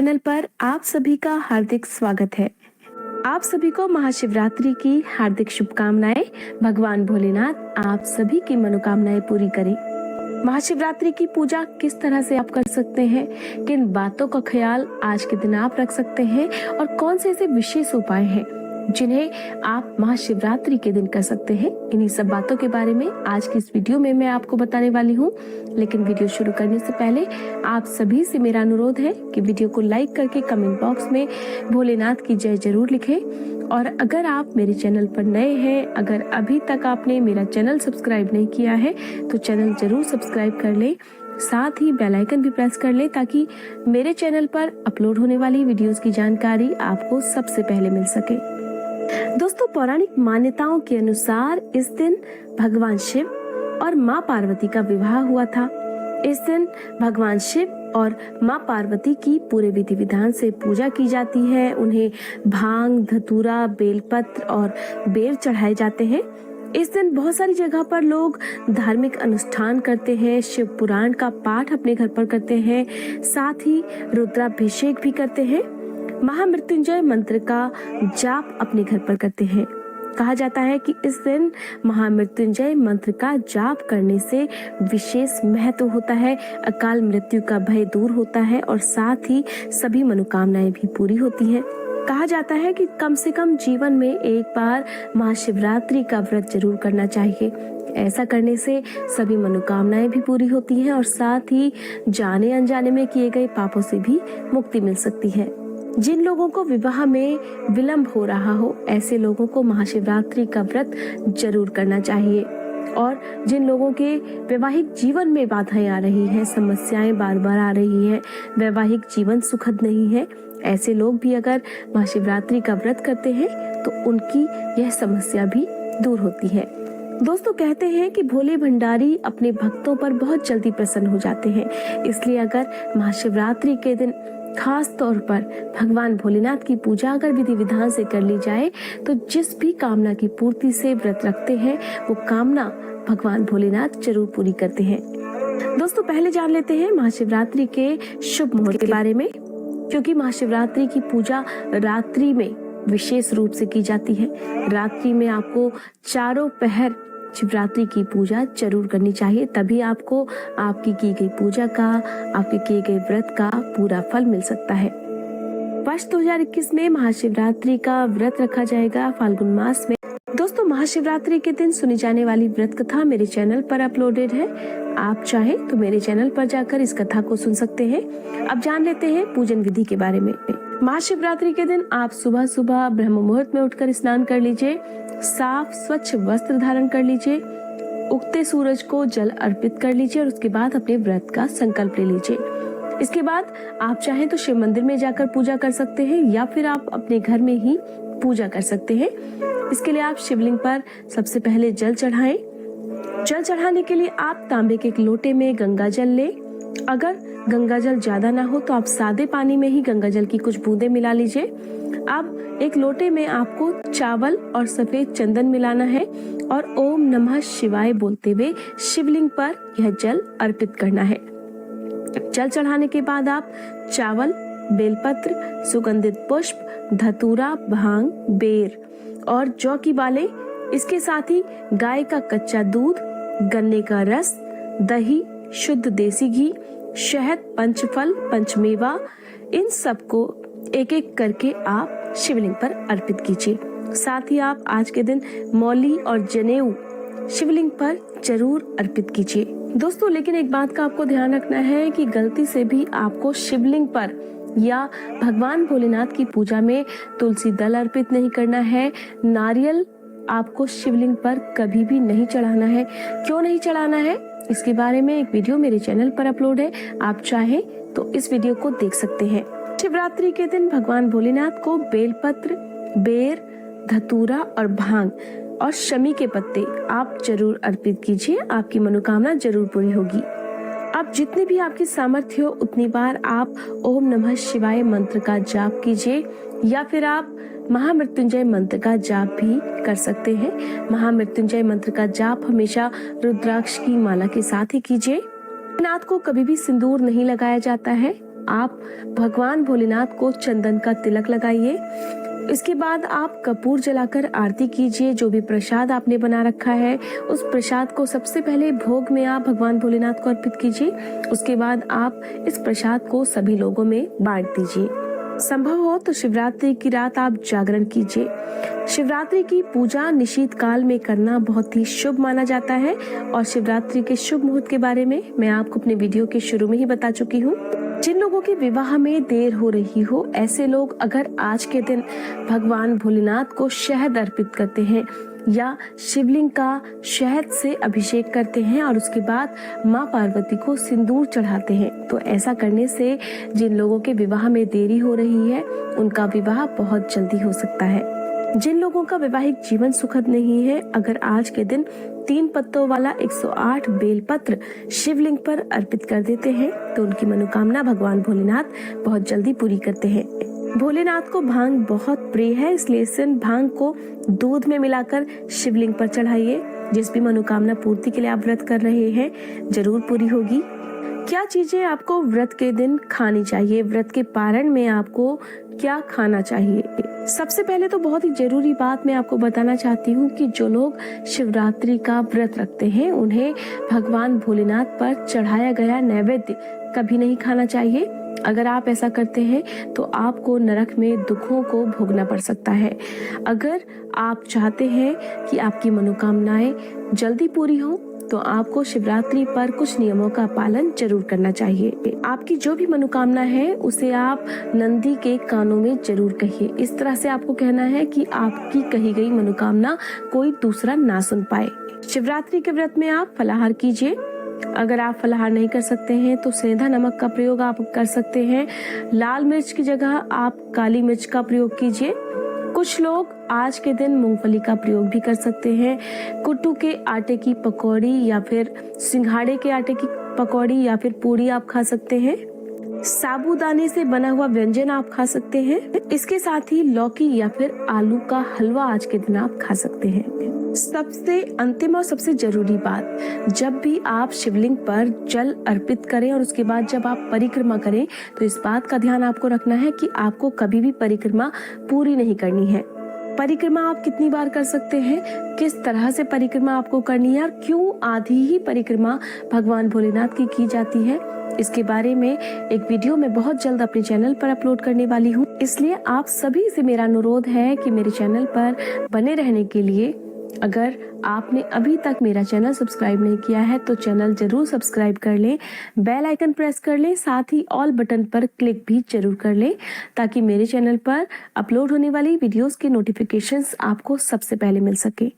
Channel पर आप सभी का हार्दिक स्वागत है। आप सभी को महाशिवरात्रि की हार्दिक शुभकामनाएं। भगवान भोलेनाथ आप सभी की मनोकामनाएं पूरी करें। महाशिवरात्रि की पूजा किस तरह से आप कर सकते हैं, किन बातों का ख्याल आज के दिन आप रख सकते हैं और कौन से ऐसे विशेष उपाय हैं जिन्हें आप महाशिवरात्रि के दिन कर सकते हैं, इन्हीं सब बातों के बारे में आज की इस वीडियो में मैं आपको बताने वाली हूँ। लेकिन वीडियो शुरू करने से पहले आप सभी से मेरा अनुरोध है कि वीडियो को लाइक करके कमेंट बॉक्स में भोलेनाथ की जय जरूर लिखें। और अगर आप मेरे चैनल पर नए हैं, अगर अभी तक आपने मेरा चैनल सब्सक्राइब नहीं किया है तो चैनल जरूर सब्सक्राइब कर लें, साथ ही बेल आइकन भी प्रेस कर लें ताकि मेरे चैनल पर अपलोड होने वाली वीडियोस की जानकारी आपको सबसे पहले मिल सके। दोस्तों, पौराणिक मान्यताओं के अनुसार इस दिन भगवान शिव और माँ पार्वती का विवाह हुआ था। इस दिन भगवान शिव और माँ पार्वती की पूरे विधि विधान से पूजा की जाती है। उन्हें भांग, धतूरा, बेलपत्र और बेर चढ़ाए जाते हैं। इस दिन बहुत सारी जगह पर लोग धार्मिक अनुष्ठान करते हैं, शिव पुराण का पाठ अपने घर पर करते हैं, साथ ही रुद्राभिषेक भी करते हैं, महामृत्युंजय मंत्र का जाप अपने घर पर करते हैं। कहा जाता है कि इस दिन महामृत्युंजय मंत्र का जाप करने से विशेष महत्व होता है, अकाल मृत्यु का भय दूर होता है और साथ ही सभी मनोकामनाएं भी पूरी होती हैं। कहा जाता है कि कम से कम जीवन में एक बार महाशिवरात्रि का व्रत जरूर करना चाहिए। ऐसा करने से सभी मनोकामनाएं भी पूरी होती हैं और साथ ही जाने अनजाने में किए गए पापों से भी मुक्ति मिल सकती है। जिन लोगों को विवाह में विलंब हो रहा हो, ऐसे लोगों को महाशिवरात्रि का व्रत जरूर करना चाहिए। और जिन लोगों के वैवाहिक जीवन में बाधाएं आ रही हैं, समस्याएं बार बार आ रही हैं, वैवाहिक जीवन सुखद नहीं है, ऐसे लोग भी अगर महाशिवरात्रि का व्रत करते हैं तो उनकी यह समस्या भी दूर होती है। दोस्तों, कहते हैं कि भोले भंडारी अपने भक्तों पर बहुत जल्दी प्रसन्न हो जाते हैं, इसलिए अगर महाशिवरात्रि के दिन खास तौर पर भगवान भोलेनाथ की पूजा अगर विधि विधान से कर ली जाए तो जिस भी कामना की पूर्ति से व्रत रखते हैं वो कामना भगवान भोलेनाथ जरूर पूरी करते हैं। दोस्तों, पहले जान लेते हैं महाशिवरात्रि के शुभ मुहूर्त के बारे में, क्योंकि महाशिवरात्रि की पूजा रात्रि में विशेष रूप से की जाती है। रात्रि में आपको चारों पहर शिवरात्रि की पूजा जरूर करनी चाहिए, तभी आपको आपकी की गई पूजा का, आपके किए गए व्रत का पूरा फल मिल सकता है। वर्ष 2021 में महाशिवरात्रि का व्रत रखा जाएगा फाल्गुन मास में। दोस्तों, महाशिवरात्रि के दिन सुनी जाने वाली व्रत कथा मेरे चैनल पर अपलोडेड है। आप चाहें तो मेरे चैनल पर जाकर इस कथा को सुन सकते हैं। अब जान लेते हैं पूजन विधि के बारे में। महाशिवरात्रि के दिन आप सुबह सुबह ब्रह्म मुहूर्त में उठकर स्नान कर लीजिए, साफ स्वच्छ वस्त्र धारण कर लीजिए, उगते सूरज को जल अर्पित कर लीजिए और उसके बाद अपने व्रत का संकल्प ले लीजिए। इसके बाद आप चाहें तो शिव मंदिर में जाकर पूजा कर सकते हैं या फिर आप अपने घर में ही पूजा कर सकते हैं। इसके लिए आप शिवलिंग पर सबसे पहले जल चढ़ाएं। जल चढ़ाने के लिए आप तांबे के एक लोटे में गंगा जल लें। अगर गंगा जल ज्यादा ना हो तो आप सादे पानी में ही गंगा जल की कुछ बूंदें मिला लीजिए। अब एक लोटे में आपको चावल और सफेद चंदन मिलाना है और ओम नमः शिवाय बोलते हुए शिवलिंग पर यह जल अर्पित करना है। जल चढ़ाने के बाद आप चावल, बेलपत्र, सुगंधित पुष्प, धतूरा, भांग, बेर और जौ की बालें, इसके साथ ही गाय का कच्चा दूध, गन्ने का रस, दही, शुद्ध देसी घी, शहद, पंचफल, पंचमेवा, इन सबको एक एक करके आप शिवलिंग पर अर्पित कीजिए। साथ ही आप आज के दिन मौली और जनेऊ शिवलिंग पर जरूर अर्पित कीजिए। दोस्तों, लेकिन एक बात का आपको ध्यान रखना है कि गलती से भी आपको शिवलिंग पर या भगवान भोलेनाथ की पूजा में तुलसी दल अर्पित नहीं करना है। नारियल आपको शिवलिंग पर कभी भी नहीं चढ़ाना है। क्यों नहीं चढ़ाना है, इसके बारे में एक वीडियो मेरे चैनल पर अपलोड है, आप चाहें तो इस वीडियो को देख सकते हैं। शिवरात्रि के दिन भगवान भोलेनाथ को बेलपत्र, बेर, धतूरा और भांग और शमी के पत्ते आप जरूर अर्पित कीजिए, आपकी मनोकामना जरूर पूरी होगी। अब जितनी भी आपकी सामर्थ्य हो उतनी बार आप ओम नमः शिवाय मंत्र का जाप कीजिए या फिर आप महामृत्युंजय मंत्र का जाप भी कर सकते हैं। महामृत्युंजय मंत्र का जाप हमेशा रुद्राक्ष की माला के साथ ही कीजिए। नाथ को कभी भी सिंदूर नहीं लगाया जाता है। आप भगवान भोलेनाथ को चंदन का तिलक लगाइए। इसके बाद आप कपूर जलाकर आरती कीजिए। जो भी प्रसाद आपने बना रखा है उस प्रसाद को सबसे पहले भोग में आप भगवान भोलेनाथ को अर्पित कीजिए। उसके बाद आप इस प्रसाद को सभी लोगों में बांट दीजिए। संभव हो तो शिवरात्रि की रात आप जागरण कीजिए। शिवरात्रि की पूजा निशीत काल में करना बहुत ही शुभ माना जाता है और शिवरात्रि के शुभ मुहूर्त के बारे में मैं आपको अपने वीडियो के शुरू में ही बता चुकी हूँ। जिन लोगों के विवाह में देर हो रही हो, ऐसे लोग अगर आज के दिन भगवान भोलेनाथ को शहद अर्पित करते हैं या शिवलिंग का शहद से अभिषेक करते हैं और उसके बाद माँ पार्वती को सिंदूर चढ़ाते हैं, तो ऐसा करने से जिन लोगों के विवाह में देरी हो रही है उनका विवाह बहुत जल्दी हो सकता है। जिन लोगों का वैवाहिक जीवन सुखद नहीं है, अगर आज के दिन 3 पत्तों वाला 108 बेलपत्र शिवलिंग पर अर्पित कर देते हैं तो उनकी मनोकामना भगवान भोलेनाथ बहुत जल्दी पूरी करते हैं। भोलेनाथ को भांग बहुत प्रिय है, इसलिए इस दिन भांग को दूध में मिलाकर शिवलिंग पर चढ़ाइए। जिस भी मनोकामना पूर्ति के लिए आप व्रत कर रहे हैं जरूर पूरी होगी। क्या चीजें आपको व्रत के दिन खानी चाहिए, व्रत के पारण में आपको क्या खाना चाहिए? सबसे पहले तो बहुत ही जरूरी बात मैं आपको बताना चाहती हूँ कि जो लोग शिवरात्रि का व्रत रखते हैं उन्हें भगवान भोलेनाथ पर चढ़ाया गया नैवेद्य कभी नहीं खाना चाहिए। अगर आप ऐसा करते हैं तो आपको नरक में दुखों को भोगना पड़ सकता है। अगर आप चाहते हैं कि आपकी मनोकामनाएं जल्दी पूरी हो तो आपको शिवरात्रि पर कुछ नियमों का पालन जरूर करना चाहिए। आपकी जो भी मनोकामना है उसे आप नंदी के कानों में जरूर कहिए। इस तरह से आपको कहना है कि आपकी कही गई मनोकामना कोई दूसरा ना सुन पाए। शिवरात्रि के व्रत में आप फलाहार कीजिए। अगर आप फलाहार नहीं कर सकते हैं तो सेंधा नमक का प्रयोग आप कर सकते हैं। लाल मिर्च की जगह आप काली मिर्च का प्रयोग कीजिए। कुछ लोग आज के दिन मूंगफली का प्रयोग भी कर सकते हैं। कुट्टू के आटे की पकौड़ी या फिर सिंघाड़े के आटे की पकौड़ी या फिर पूरी आप खा सकते हैं। साबूदाने से बना हुआ व्यंजन आप खा सकते हैं। इसके साथ ही लौकी या फिर आलू का हलवा आज के दिन आप खा सकते हैं। सबसे अंतिम और सबसे जरूरी बात, जब भी आप शिवलिंग पर जल अर्पित करें और उसके बाद जब आप परिक्रमा करें तो इस बात का ध्यान आपको रखना है कि आपको कभी भी परिक्रमा पूरी नहीं करनी है। परिक्रमा आप कितनी बार कर सकते हैं, किस तरह से परिक्रमा आपको करनी है और क्यों आधी ही परिक्रमा भगवान भोलेनाथ की जाती है, इसके बारे में एक वीडियो मैं बहुत जल्द अपने चैनल पर अपलोड करने वाली हूँ। इसलिए आप सभी से मेरा अनुरोध है कि मेरे चैनल पर बने रहने के लिए अगर आपने अभी तक मेरा चैनल सब्सक्राइब नहीं किया है तो चैनल जरूर सब्सक्राइब कर लें, बेल आइकन प्रेस कर लें, साथ ही ऑल बटन पर क्लिक भी जरूर कर लें ताकि मेरे चैनल पर अपलोड होने वाली वीडियोस के नोटिफिकेशंस आपको सबसे पहले मिल सके।